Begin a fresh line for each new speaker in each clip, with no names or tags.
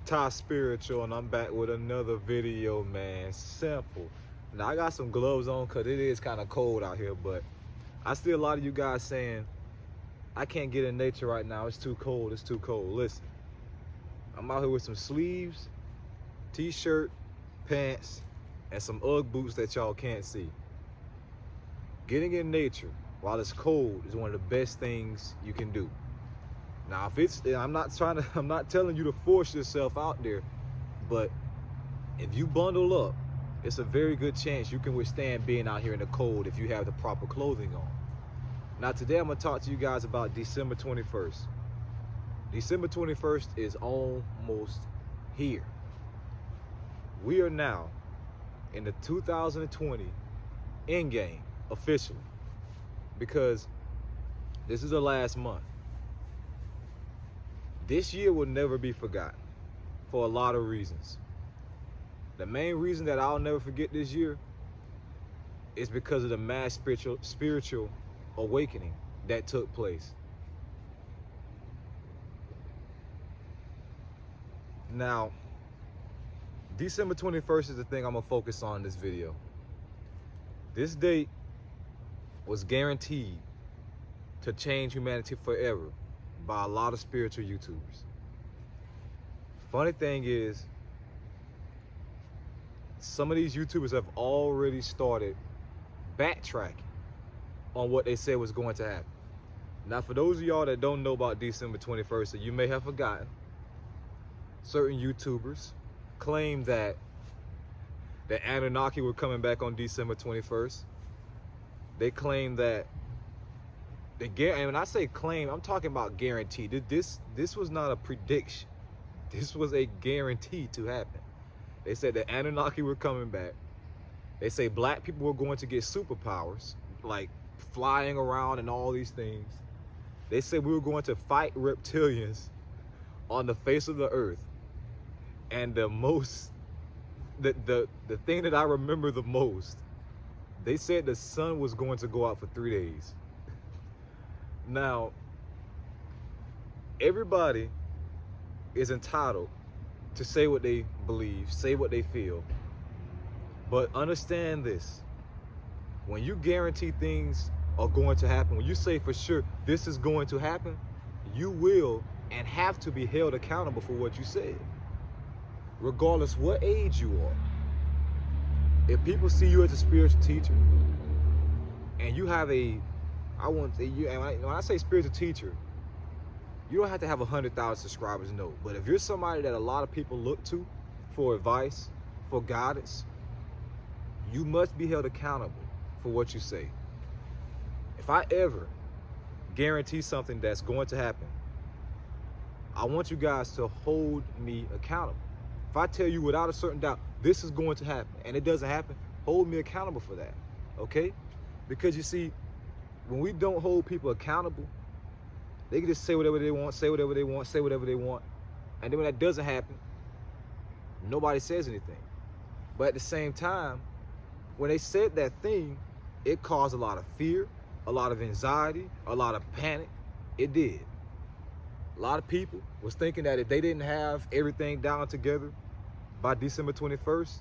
Ty Spiritual, and I'm back with another video, man. Simple. Now I got some gloves on because it is kind of cold out here, but I see a lot of you guys saying I can't get in nature right now, it's too cold, it's too cold. Listen, I'm out here with some sleeves, t-shirt, pants, and some Ugg boots that y'all can't see. Getting in nature while it's cold is one of the best things you can do. Now, I'm not telling you to force yourself out there, but if you bundle up, it's a very good chance you can withstand being out here in the cold if you have the proper clothing on. Now, today I'm gonna talk to you guys about December 21st. December 21st is almost here. We are now in the 2020 end game officially, because this is the last month. This year will never be forgotten for a lot of reasons. The main reason that I'll never forget this year is because of the mass spiritual awakening that took place. Now, December 21st is the thing I'm gonna focus on in this video. This date was guaranteed to change humanity forever by a lot of spiritual YouTubers. Funny thing is, some of these YouTubers have already started backtracking on what they said was going to happen. Now, for those of y'all that don't know about December 21st, or you may have forgotten, certain YouTubers claim that the Anunnaki were coming back on December 21st. They claim that and when I say claim, I'm talking about guaranteed. This was not a prediction. This was a guarantee to happen. They said the Anunnaki were coming back. They say black people were going to get superpowers, like flying around and all these things. They said we were going to fight reptilians on the face of the earth. And the thing that I remember the most, they said the sun was going to go out for 3 days. Now, everybody is entitled to say what they believe, say what they feel, but understand this: when you guarantee things are going to happen, when you say for sure this is going to happen, you will and have to be held accountable for what you said, regardless what age you are. If people see you as a spiritual teacher and you have when I say spiritual teacher, you don't have to have 100,000 subscribers, no. But if you're somebody that a lot of people look to for advice, for guidance, you must be held accountable for what you say. If I ever guarantee something that's going to happen, I want you guys to hold me accountable. If I tell you without a certain doubt, this is going to happen, and it doesn't happen, hold me accountable for that, okay? Because you see, when we don't hold people accountable, they can just say whatever they want, say whatever they want, say whatever they want. And then when that doesn't happen, nobody says anything. But at the same time, when they said that thing, it caused a lot of fear, a lot of anxiety, a lot of panic. It did. A lot of people was thinking that if they didn't have everything down together by December 21st,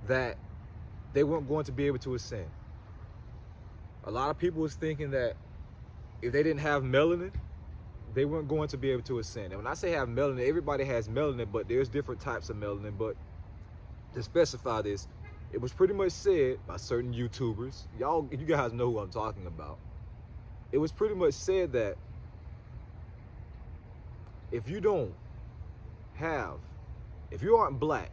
that they weren't going to be able to ascend. A lot of people was thinking that if they didn't have melanin, they weren't going to be able to ascend. And when I say have melanin, everybody has melanin, but there's different types of melanin. But to specify this, it was pretty much said by certain YouTubers, you guys know who I'm talking about. It was pretty much said that if you aren't black,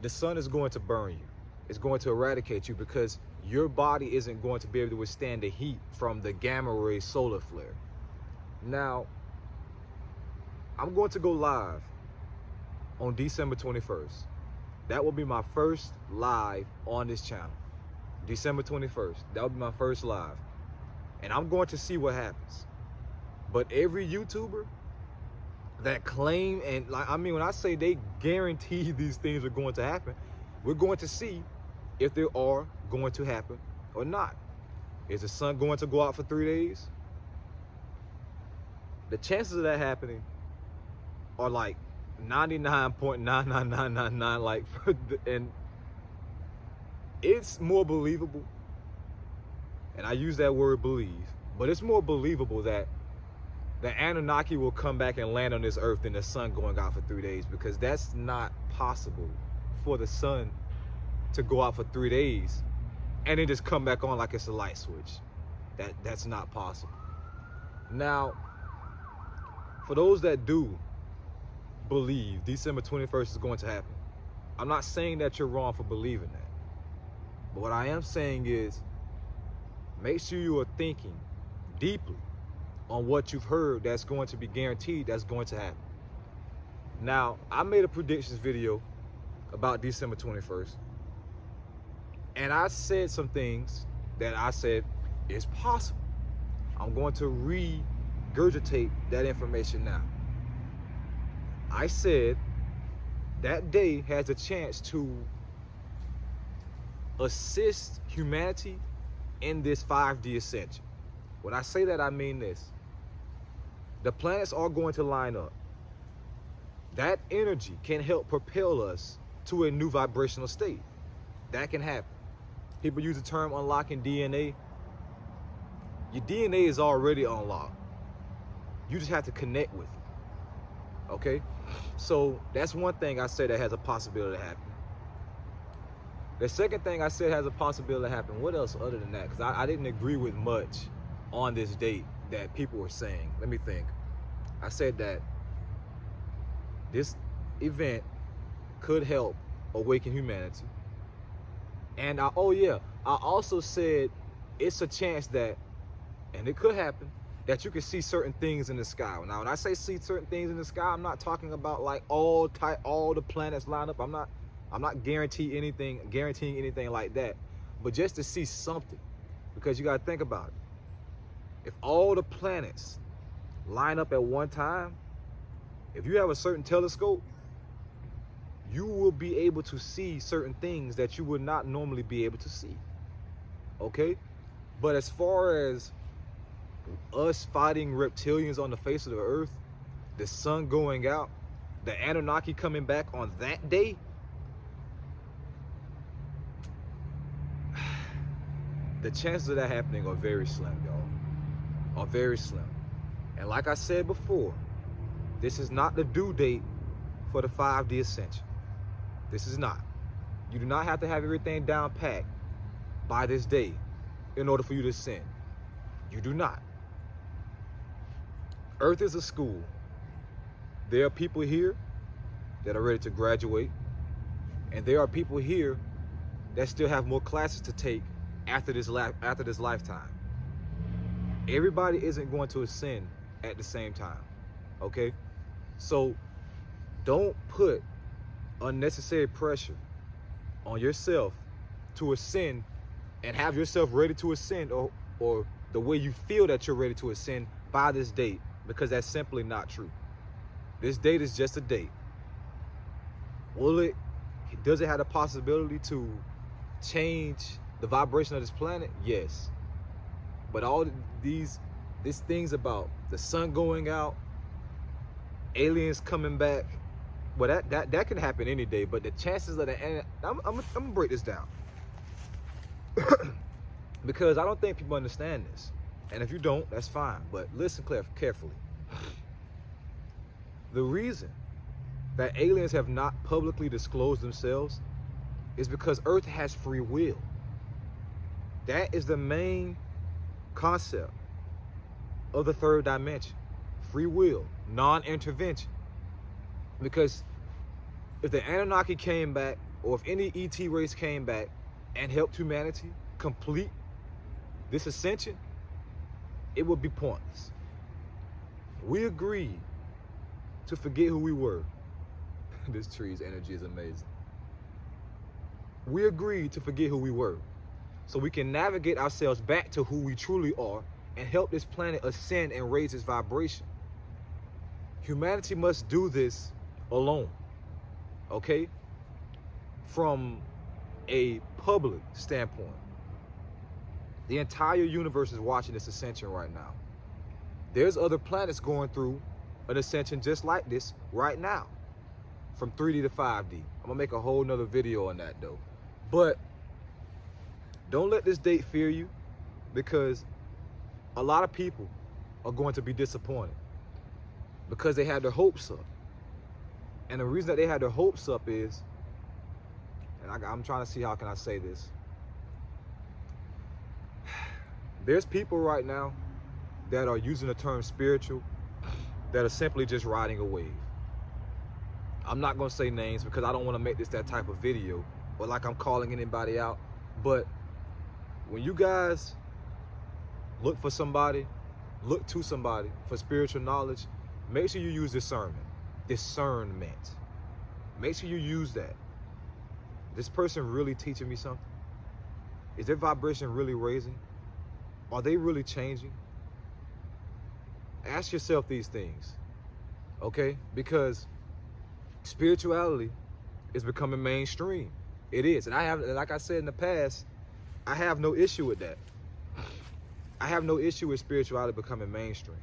the sun is going to burn you. It's going to eradicate you, because your body isn't going to be able to withstand the heat from the gamma ray solar flare. Now, I'm going to go live on December 21st. That will be my first live on this channel. December 21st, that will be my first live. And I'm going to see what happens. But every YouTuber that claim, and when I say they guarantee these things are going to happen, we're going to see if they are going to happen or not. Is the sun going to go out for 3 days? The chances of that happening are like 99.99999 like, and it's more believable, and I use that word believe, but it's more believable that the Anunnaki will come back and land on this earth than the sun going out for 3 days, because that's not possible for the sun to go out for 3 days and then just come back on like it's a light switch. That's not possible. Now, for those that do believe December 21st is going to happen, I'm not saying that you're wrong for believing that. But what I am saying is, make sure you are thinking deeply on what you've heard that's going to be guaranteed that's going to happen. Now, I made a predictions video about December 21st, and I said some things that I said is possible. I'm going to regurgitate that information now. I said that day has a chance to assist humanity in this 5D ascension. When I say that, I mean this. The planets are going to line up. That energy can help propel us to a new vibrational state. That can happen. People use the term unlocking DNA. Your DNA is already unlocked. You just have to connect with it. Okay? So that's one thing I said that has a possibility to happen. The second thing I said has a possibility to happen. What else other than that? Because I didn't agree with much on this date that people were saying. Let me think. I said that this event could help awaken humanity. And I also said it's a chance that, and it could happen, that you can see certain things in the sky. Now, when I say see certain things in the sky, I'm not talking about like all the planets line up. I'm not guaranteeing anything like that, but just to see something, because you got to think about it. If all the planets line up at one time, if you have a certain telescope, you will be able to see certain things that you would not normally be able to see. Okay? But as far as us fighting reptilians on the face of the earth, the sun going out, the Anunnaki coming back on that day, the chances of that happening are very slim, y'all. Are very slim. And like I said before, this is not the due date for the 5D ascension. This is not. You do not have to have everything down packed by this day in order for you to ascend. You do not. Earth is a school. There are people here that are ready to graduate, and there are people here that still have more classes to take after this lifetime. Everybody isn't going to ascend at the same time, okay? So don't put unnecessary pressure on yourself to ascend and have yourself ready to ascend, or the way you feel that you're ready to ascend by this date, because that's simply not true. This date is just a date. Does it have the possibility to change the vibration of this planet? Yes. But all these things about the sun going out, aliens coming back, well, that can happen any day. But the chances of I'm gonna break this down because I don't think people understand this. And if you don't, that's fine. But listen carefully. The reason that aliens have not publicly disclosed themselves is because Earth has free will. That is the main concept of the third dimension. Free will, non-intervention. Because if the Anunnaki came back, or if any ET race came back and helped humanity complete this ascension, it would be pointless. We agreed to forget who we were. This tree's energy is amazing. We agreed to forget who we were, so we can navigate ourselves back to who we truly are and help this planet ascend and raise its vibration. Humanity must do this alone, okay? From a public standpoint, the entire universe is watching this ascension right now. There's other planets going through an ascension just like this right now. from 3D to 5D. I'm gonna make a whole nother video on that though. But don't let this date fear you, because a lot of people are going to be disappointed because they had their hopes up. And the reason that they had their hopes up is, and I'm trying to see how can I say this. There's people right now that are using the term spiritual that are simply just riding a wave. I'm not gonna say names because I don't want to make this that type of video or like I'm calling anybody out. But when you guys look to somebody for spiritual knowledge, make sure you use discernment. Make sure you use that. This person really teaching me something? Is their vibration really raising? Are they really changing? Ask yourself these things, okay? Because spirituality is becoming mainstream. It is, and like I said in the past, I have no issue with that. I have no issue with spirituality becoming mainstream.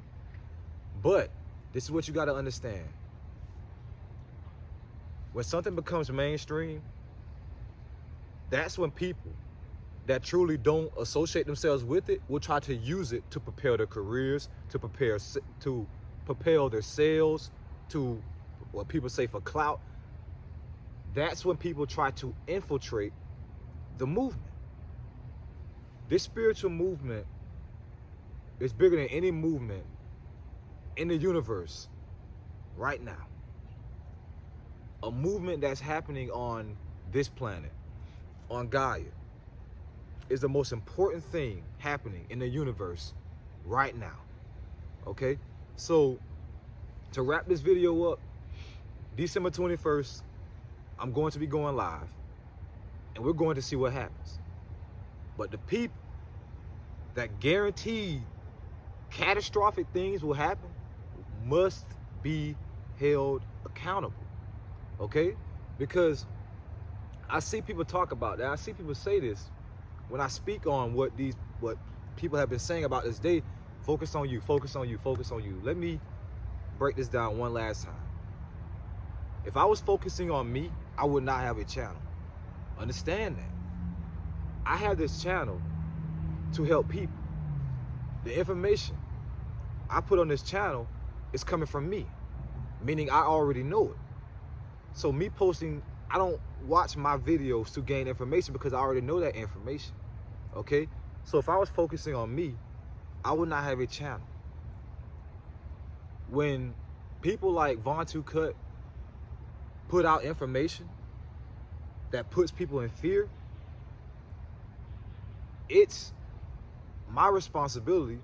But this is what you got to understand. When something becomes mainstream, that's when people that truly don't associate themselves with it will try to use it to propel their careers, to propel their sales, to what people say for clout. That's when people try to infiltrate the movement. This spiritual movement is bigger than any movement in the universe right now. A movement that's happening on this planet, on Gaia, is the most important thing happening in the universe right now. Okay? So, to wrap this video up, December 21st, I'm going to be going live, and we're going to see what happens. But the people that guarantee catastrophic things will happen must be held accountable. Okay? Because I see people talk about that. I see people say this when I speak on what people have been saying about this day. Focus on you, focus on you, focus on you. Let me break this down one last time. If I was focusing on me, I would not have a channel. Understand that. I have this channel to help people. The information I put on this channel is coming from me, meaning I already know it. So me posting, I don't watch my videos to gain information because I already know that information. Okay? So if I was focusing on me, I would not have a channel. When people like Von 2 Cut put out information that puts people in fear, it's my responsibility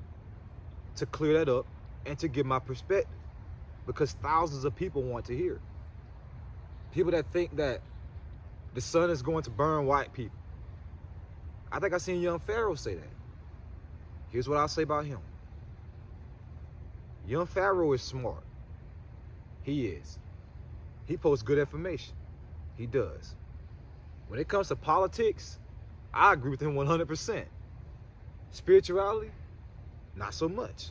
to clear that up and to give my perspective, because thousands of people want to hear it. People that think that the sun is going to burn white people. I think I seen Young Pharaoh say that. Here's what I'll say about him. Young Pharaoh is smart. He is. He posts good information. He does. When it comes to politics, I agree with him 100%. Spirituality, not so much.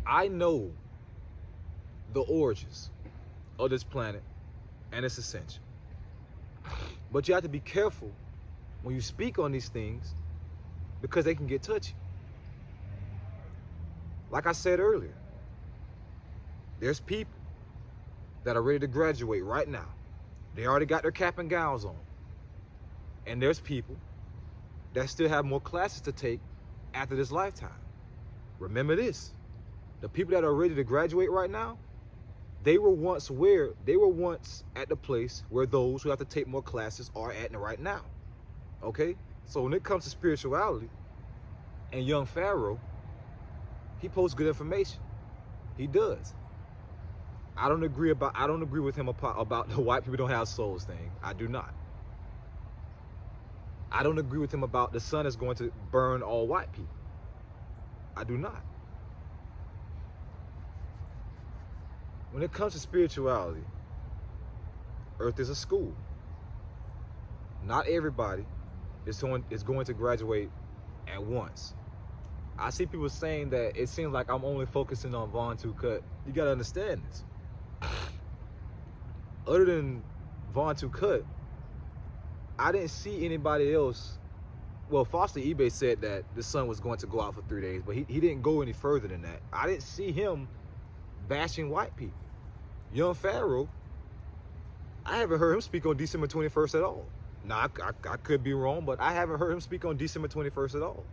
I know the origins of this planet and its ascension. But you have to be careful when you speak on these things, because they can get touchy. Like I said earlier, there's people that are ready to graduate right now. They already got their cap and gowns on. And there's people that still have more classes to take after this lifetime. Remember this, the people that are ready to graduate right now, they were once at the place where those who have to take more classes are at right now. Okay? So when it comes to spirituality and Young Pharaoh, he posts good information. He does. I don't agree with him about the white people don't have souls thing. I do not. I don't agree with him about the sun is going to burn all white people. I do not. When it comes to spirituality, Earth is a school. Not everybody is going to graduate at once. I see people saying that it seems like I'm only focusing on Von 2 Cut. You gotta understand this. other than Vaughn 2 Cut, I didn't see anybody else. Well, Foster eBay said that the sun was going to go out for 3 days, but he didn't go any further than that. I didn't see him bashing white people. Young Pharaoh, I haven't heard him speak on December 21st at all. Now, I could be wrong, but I haven't heard him speak on December 21st at all.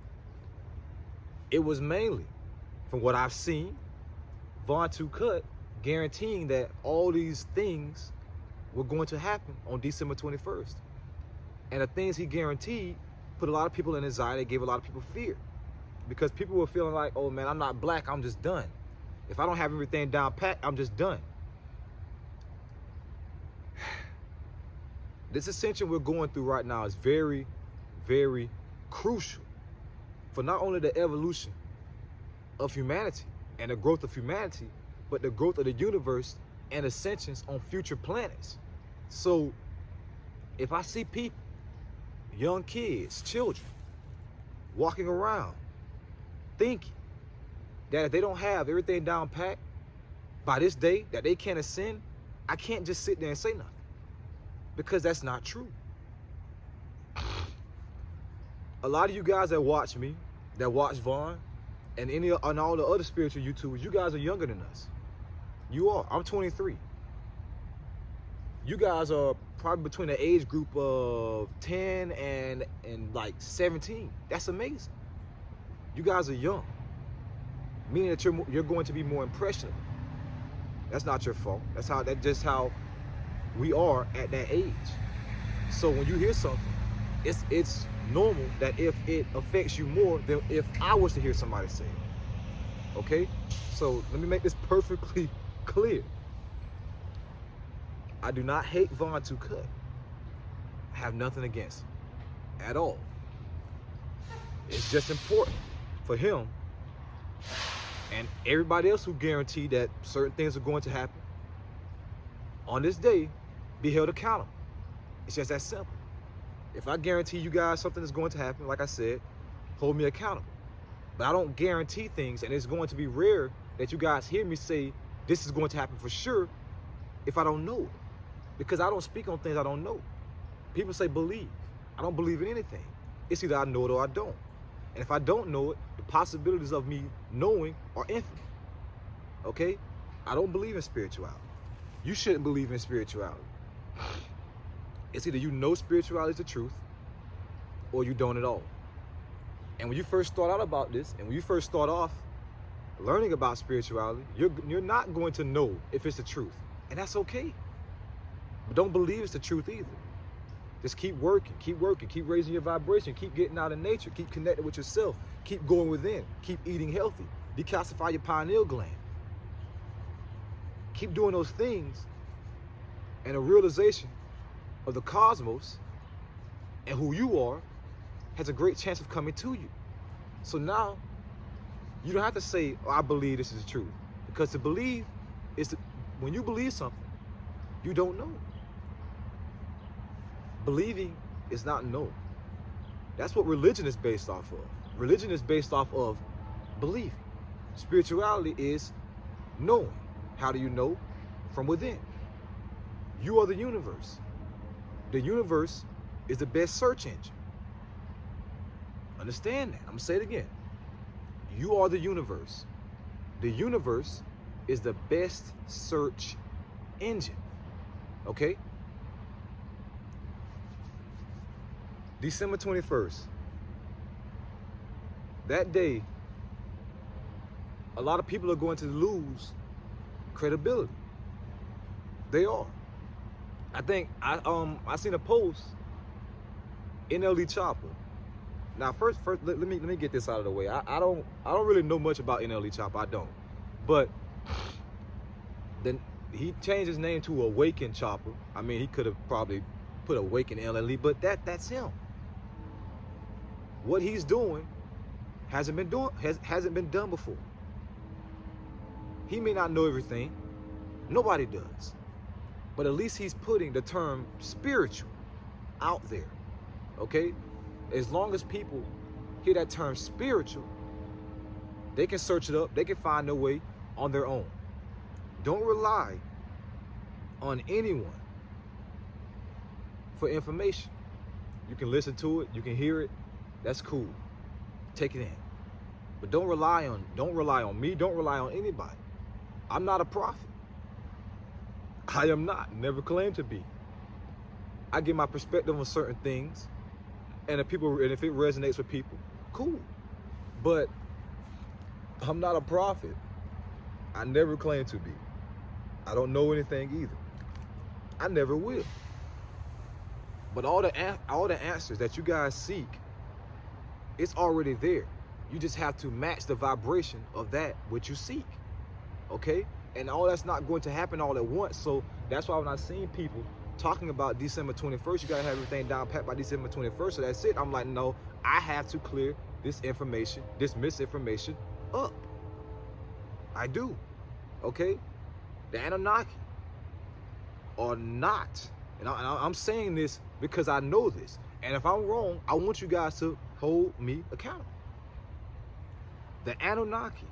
It was mainly, from what I've seen, Vaughn 2 Cut guaranteeing that all these things were going to happen on December 21st. And the things he guaranteed put a lot of people in anxiety, gave a lot of people fear. Because people were feeling like, oh man, I'm not black, I'm just done. If I don't have everything down pat, I'm just done. This ascension we're going through right now is very, very crucial for not only the evolution of humanity and the growth of humanity, but the growth of the universe and ascensions on future planets. So if I see people, young kids, children, walking around thinking that if they don't have everything down pat by this day, that they can't ascend, I can't just sit there and say nothing, because that's not true. A lot of you guys that watch me, that watch Vaughn, and all the other spiritual YouTubers, you guys are younger than us. You are. I'm 23. You guys are probably between the age group of 10 and like 17. That's amazing. You guys are young, meaning that you're going to be more impressionable. That's not your fault. That's just how we are at that age. So when you hear something, it's normal that if it affects you more than if I was to hear somebody say it. Okay? So let me make this perfectly clear. I do not hate Vaughn 2 Cut. I have nothing against him at all. It's just important for him and everybody else who guarantee that certain things are going to happen on this day be held accountable. It's just that simple. If I guarantee you guys something is going to happen, like I said, hold me accountable. But I don't guarantee things, and it's going to be rare that you guys hear me say this is going to happen for sure if I don't know it. Because I don't speak on things I don't know. People say believe. I don't believe in anything. It's either I know it or I don't. And if I don't know it, the possibilities of me knowing are infinite. Okay? I don't believe in spirituality. You shouldn't believe in spirituality. It's either you know spirituality is the truth or you don't at all. And when you first start out about this, and when you first start off learning about spirituality, you're not going to know if it's the truth. And that's okay. But don't believe it's the truth either. Just keep working, keep raising your vibration, keep getting out in nature, keep connecting with yourself, keep going within, keep eating healthy, decalcify your pineal gland. Keep doing those things, and a realization of the cosmos and who you are has a great chance of coming to you. So now, you don't have to say, oh, I believe this is the truth. Because to believe is when you believe something, you don't know. Believing is not knowing. That's what religion is based off of. Religion is based off of believing. Spirituality is knowing. How do you know? From within. You are the universe. The universe is the best search engine. Understand that. I'm going to say it again. You are the universe. The universe is the best search engine. Okay? December 21st. That day, a lot of people are going to lose credibility. They are. I think I seen a post, NLE Chopper. Now first let me get this out of the way. I don't really know much about NLE Chopper. I don't. But then he changed his name to Awaken Chopper. I mean, he could have probably put Awaken NLE, but that's him. What he's doing hasn't been done before. He may not know everything. Nobody does. But at least he's putting the term spiritual out there. Okay? As long as people hear that term spiritual, they can search it up, they can find their way on their own. Don't rely on anyone for information. You can listen to it, you can hear it. That's cool. Take it in. But don't rely on me, don't rely on anybody. I'm not a prophet. I am not, never claimed to be. I give my perspective on certain things, and if it resonates with people, cool. But I'm not a prophet. I never claimed to be. I don't know anything either. I never will. But all the answers that you guys seek, it's already there. You just have to match the vibration of that which you seek. Okay? And all that's not going to happen all at once. So that's why when I seen people talking about December 21st, you gotta have everything down pat by December 21st. So that's it. I'm like, no, I have to clear this misinformation up. I do. Okay? The Anunnaki are not, and I'm saying this because I know this. And if I'm wrong, I want you guys to hold me accountable. The Anunnaki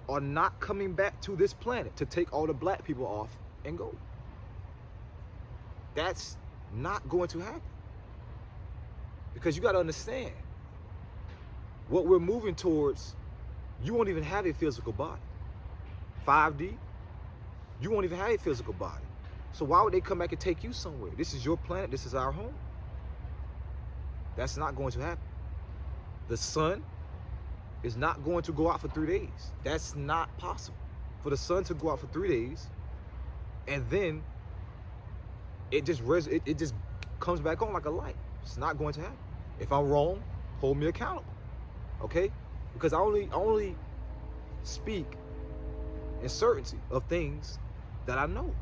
are not coming back to this planet to take all the black people off and go. That's not going to happen. Because you got to understand, what we're moving towards, you won't even have a physical body. 5D, you won't even have a physical body. So why would they come back and take you somewhere? This is your planet, this is our home. That's not going to happen. The sun is not going to go out for 3 days. That's not possible. For the sun to go out for 3 days, and then it just comes back on like a light. It's not going to happen. If I'm wrong, hold me accountable. Okay? Because I only speak in certainty of things that I know.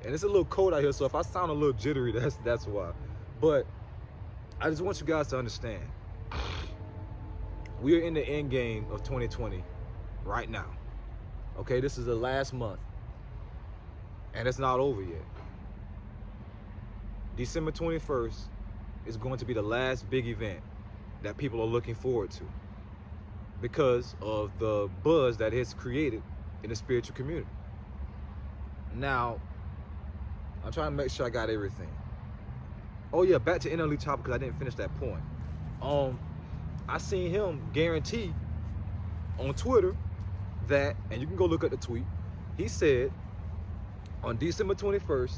And it's a little cold out here, so if I sound a little jittery, that's why. But I just want you guys to understand, we are in the end game of 2020 right now. Okay, this is the last month, and it's not over yet. December 21st is going to be the last big event that people are looking forward to because of the buzz that it's created in the spiritual community. Now, I'm trying to make sure I got everything. Oh yeah, back to NLE Chopper because I didn't finish that point. I seen him guarantee on Twitter that, and you can go look at the tweet, he said on December 21st,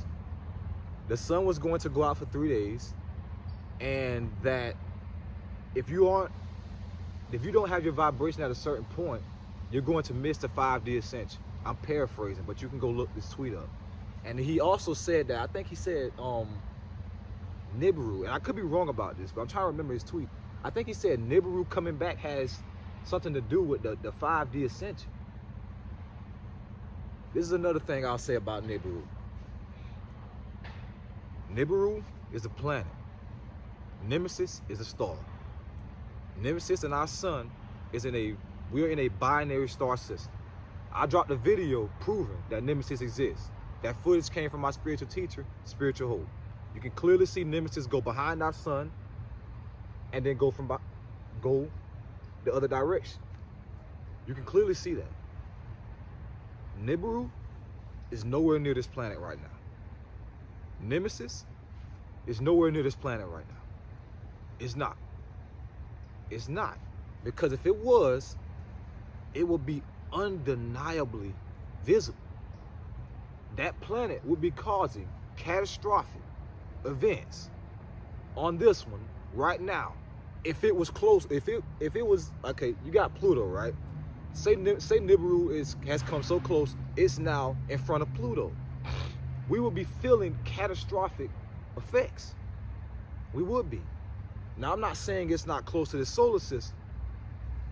the sun was going to go out for 3 days, and that if you don't have your vibration at a certain point, you're going to miss the 5D ascension. I'm paraphrasing, but you can go look this tweet up. And he also said that, I think he said Nibiru, and I could be wrong about this, but I'm trying to remember his tweet. I think he said Nibiru coming back has something to do with the 5D ascension. This is another thing I'll say about Nibiru. Nibiru is a planet. Nemesis is a star. Nemesis and our sun we're in a binary star system. I dropped a video proving that Nemesis exists. That footage came from my spiritual teacher, Spiritual Hope. You can clearly see Nemesis go behind our sun and then go the other direction. You can clearly see that. Nibiru is nowhere near this planet right now. Nemesis is nowhere near this planet right now. It's not. It's not. Because if it was, it would be undeniably visible. That planet would be causing catastrophic events on this one right now. If it was close, if it was, okay, you got Pluto, right? Say Nibiru has come so close, it's now in front of Pluto. We would be feeling catastrophic effects. We would be. Now, I'm not saying it's not close to the solar system,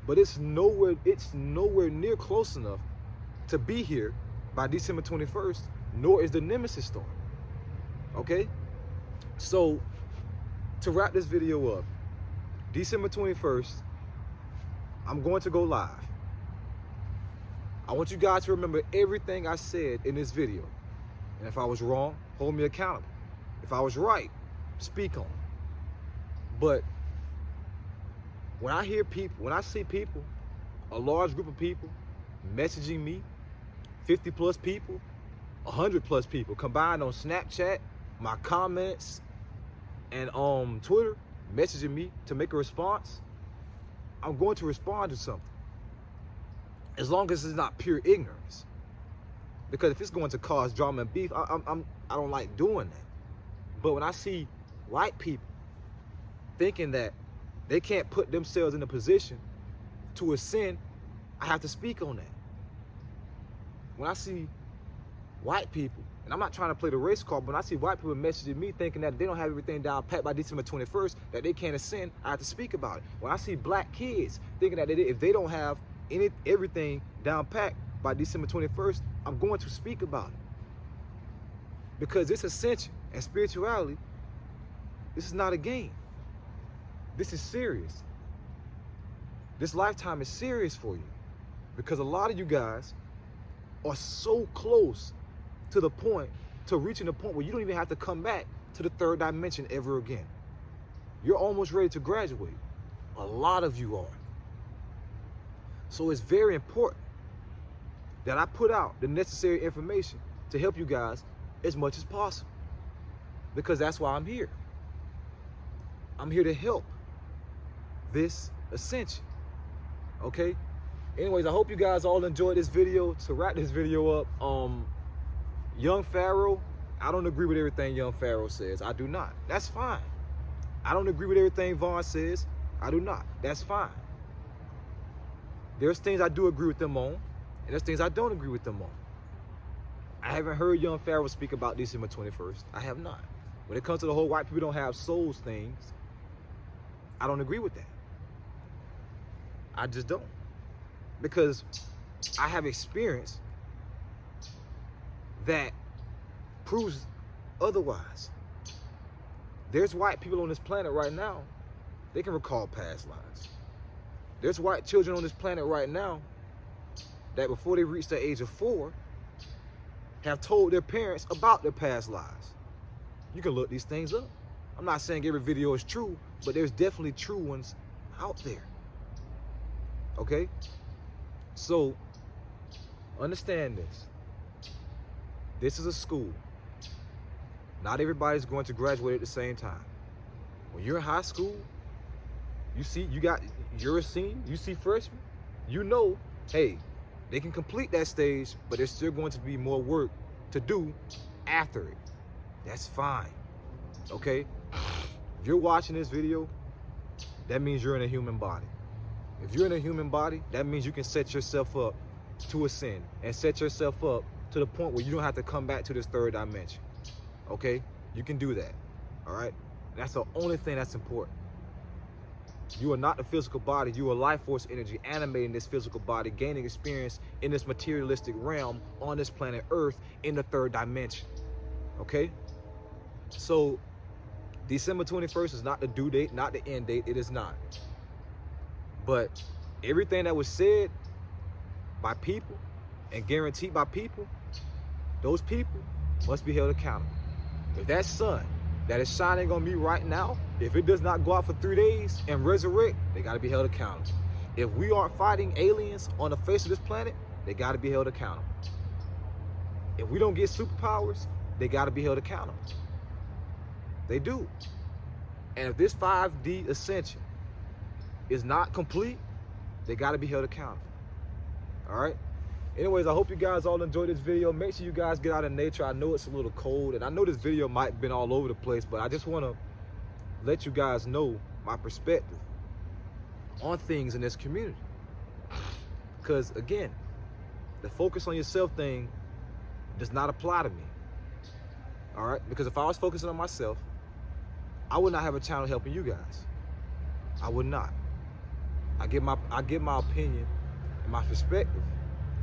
but it's nowhere near close enough to be here by December 21st, nor is the Nemesis star. Okay? So, to wrap this video up, December 21st, I'm going to go live. I want you guys to remember everything I said in this video. And if I was wrong, hold me accountable. If I was right, speak on it. But when I see people, a large group of people messaging me, 50 plus people, 100 plus people combined on Snapchat, my comments, and Twitter messaging me to make a response, I'm going to respond to something. As long as it's not pure ignorance. Because if it's going to cause drama and beef, I don't like doing that. But when I see white people thinking that they can't put themselves in a position to ascend, I have to speak on that. When I see white people, and I'm not trying to play the race card, but when I see white people messaging me thinking that they don't have everything down pat by December 21st, that they can't ascend, I have to speak about it. When I see black kids thinking that if they don't have everything down pat by December 21st, I'm going to speak about it. Because this ascension and spirituality, this is not a game. This is serious. This lifetime is serious for you. Because a lot of you guys are so close to the point, to reaching the point where you don't even have to come back to the third dimension ever again. You're almost ready to graduate. A lot of you are. So it's very important that I put out the necessary information to help you guys as much as possible. Because that's why I'm here. I'm here to help this ascension. Okay? Anyways, I hope you guys all enjoyed this video. To wrap this video up, Young Pharaoh, I don't agree with everything Young Pharaoh says. I do not. That's fine. I don't agree with everything Vaughn says. I do not. That's fine. There's things I do agree with them on, and there's things I don't agree with them on. I haven't heard Young Pharaoh speak about December 21st. I have not. When it comes to the whole white people don't have souls things, I don't agree with that. I just don't. Because I have experience that proves otherwise. There's white people on this planet right now, they can recall past lives. There's white children on this planet right now that before they reach the age of 4 have told their parents about their past lives. You can look these things up. I'm not saying every video is true, but there's definitely true ones out there. Okay? So, understand this. This is a school. Not everybody's going to graduate at the same time. When you're in high school, you're a senior, you see freshmen, you know, hey, they can complete that stage, but there's still going to be more work to do after it. That's fine. Okay? If you're watching this video, that means you're in a human body. If you're in a human body, that means you can set yourself up to ascend and set yourself up to the point where you don't have to come back to this third dimension. Okay? You can do that. All right? That's the only thing that's important. You are not a physical body. You are life force energy animating this physical body, gaining experience in this materialistic realm on this planet Earth in the third dimension. Okay? So, December 21st is not the due date, not the end date. It is not. But everything that was said by people and guaranteed by people, those people must be held accountable. If that sun that is shining on me right now, if it does not go out for 3 days and resurrect, they got to be held accountable. If we aren't fighting aliens on the face of this planet, they got to be held accountable. If we don't get superpowers, they got to be held accountable. They do. And if this 5D ascension is not complete, they got to be held accountable. All right? Anyways, I hope you guys all enjoyed this video. Make sure you guys get out in nature. I know it's a little cold, and I know this video might have been all over the place, but I just want to let you guys know my perspective on things in this community. Because, again, the focus on yourself thing does not apply to me. All right? Because if I was focusing on myself, I would not have a channel helping you guys. I would not. I give my opinion and my perspective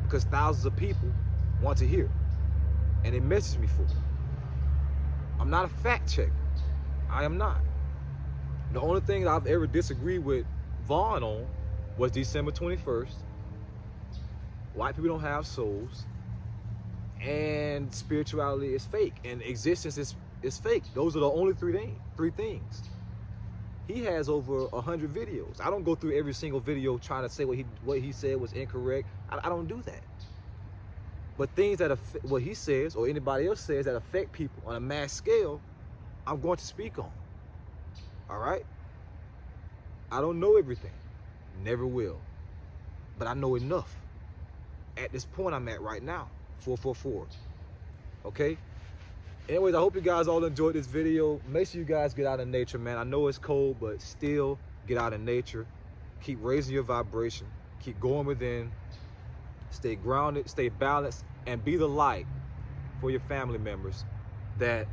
because thousands of people want to hear it, and they message me for it. I'm not a fact checker. I am not. The only thing that I've ever disagreed with Vaughn on was December 21st. White people don't have souls, and spirituality is fake, and existence is fake. Those are the only three things. He has over 100 videos. I don't go through every single video trying to say what he said was incorrect. I don't do that. But things that what he says or anybody else says that affect people on a mass scale, I'm going to speak on. All right? I don't know everything. Never will. But I know enough. At this point I'm at right now. 444. Okay? Anyways, I hope you guys all enjoyed this video. Make sure you guys get out in nature, man. I know it's cold, but still get out in nature. Keep raising your vibration. Keep going within. Stay grounded, stay balanced, and be the light for your family members that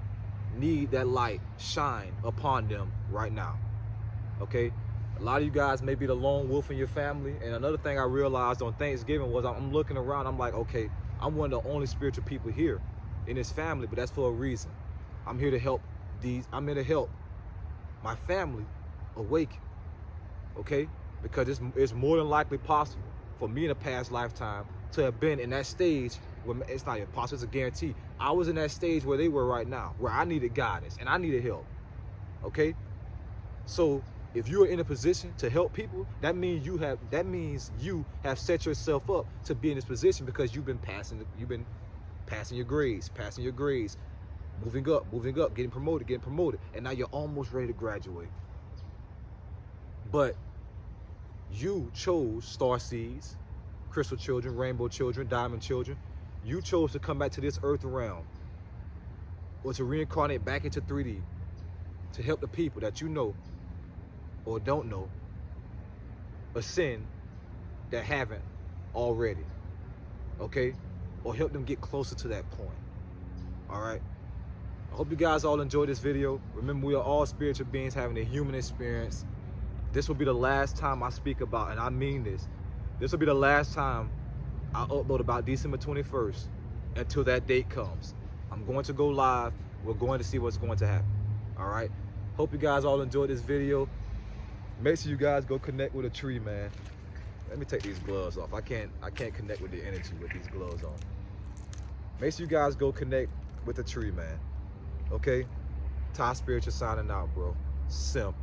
need that light shine upon them right now. Okay? A lot of you guys may be the lone wolf in your family. And another thing I realized on Thanksgiving was I'm looking around, I'm like, okay, I'm one of the only spiritual people here in this family, but that's for a reason. I'm here to help I'm here to help my family awaken. Okay? Because it's more than likely possible for me in a past lifetime to have been in that stage where it's not impossible, it's a guarantee. I was in that stage where they were right now, where I needed guidance and I needed help. Okay? So if you are in a position to help people, that means you have set yourself up to be in this position because you've been passing your grades, moving up, getting promoted, and now you're almost ready to graduate. But you chose star seeds, crystal children, rainbow children, diamond children. You chose to come back to this earth realm or to reincarnate back into 3D to help the people that you know or don't know ascend that haven't already. Okay? Or help them get closer to that point. All right? I hope you guys all enjoyed this video. Remember, we are all spiritual beings having a human experience. This will be the last time I speak about, and I mean this will be the last time I upload about December 21st until that date comes. I'm going to go live. We're going to see what's going to happen. All right? Hope you guys all enjoyed this video. Make sure you guys go connect with a tree, man. Let me take these gloves off. I can't connect with the energy with these gloves on. Make sure you guys go connect with the tree, man. Okay? Ty Spiritual signing out, bro. Simple.